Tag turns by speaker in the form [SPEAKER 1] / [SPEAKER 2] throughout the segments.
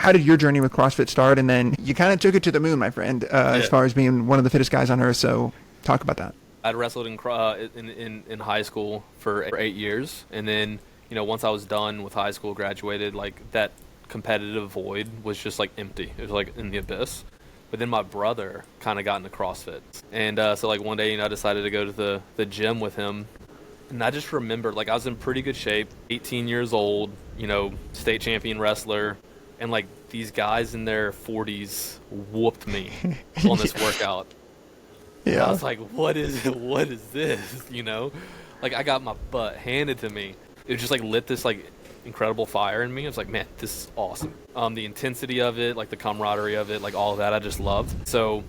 [SPEAKER 1] how did your journey with CrossFit start? And then you kind of took it to the moon, my friend, as far as being one of the fittest guys on earth. So talk about that.
[SPEAKER 2] I'd wrestled in high school for 8 years, and then once I was done with high school, graduated, like that competitive void was just like empty. It was like in the abyss. But then my brother kind of got into CrossFit, and so like one day I decided to go to the gym with him, and I just remember like I was in pretty good shape, 18 years old, state champion wrestler, and like these guys in their 40s whooped me on this workout. Yeah. And I was like, what is this? Like I got my butt handed to me. It just like lit this like incredible fire in me. I was like, man, this is awesome. The intensity of it, like the camaraderie of it, like all of that I just loved. So,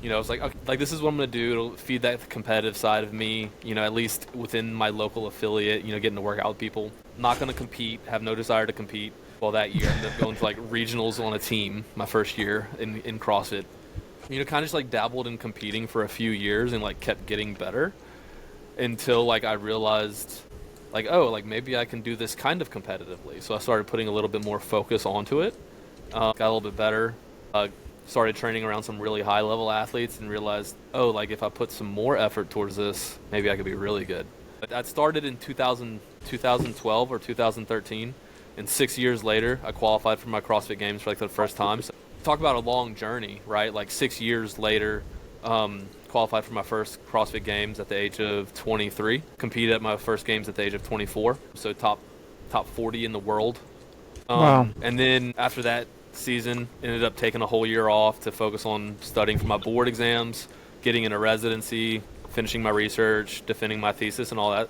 [SPEAKER 2] I was like, okay, like this is what I'm going to do. It'll feed that competitive side of me, at least within my local affiliate, getting to work out with people. I'm not going to compete, have no desire to compete. Well, that year I ended up going to like regionals on a team my first year in CrossFit. Kind of just like dabbled in competing for a few years and like kept getting better until like I realized like, oh, like maybe I can do this kind of competitively. So I started putting a little bit more focus onto it, got a little bit better, started training around some really high level athletes and realized, oh, like if I put some more effort towards this, maybe I could be really good. That started in 2012 or 2013. And 6 years later, I qualified for my CrossFit Games for like the first time. So talk about a long journey, right? Like 6 years later, qualified for my first CrossFit Games at the age of 23. Competed at my first Games at the age of 24. So top 40 in the world.
[SPEAKER 1] Wow.
[SPEAKER 2] And then after that season, ended up taking a whole year off to focus on studying for my board exams, getting into residency, finishing my research, defending my thesis and all that.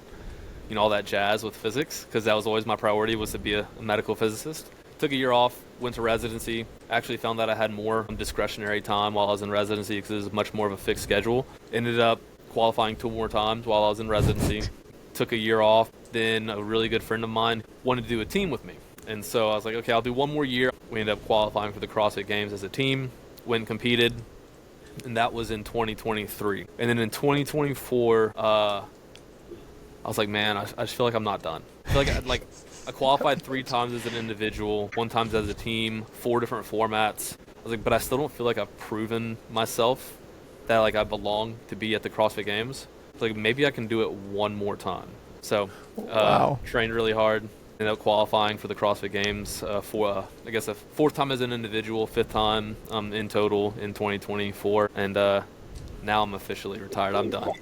[SPEAKER 2] All that jazz with physics, because that was always my priority, was to be a medical physicist. Took a year off, went to residency. Actually found that I had more discretionary time while I was in residency because it was much more of a fixed schedule. Ended up qualifying 2 more times while I was in residency. Took a year off. Then a really good friend of mine wanted to do a team with me. And so I was like, okay, I'll do 1 more year. We ended up qualifying for the CrossFit Games as a team, went and competed, and that was in 2023. And then in 2024, I was like, man, I just feel like I'm not done. I feel like I qualified 3 times as an individual, 1 time as a team, 4 different formats. I was like, but I still don't feel like I've proven myself that like I belong to be at the CrossFit Games. So like maybe I can do it 1 more time. So trained really hard. Ended up qualifying for the CrossFit Games for I guess a 4th time as an individual, 5th time in total in 2024, and now I'm officially retired. I'm done.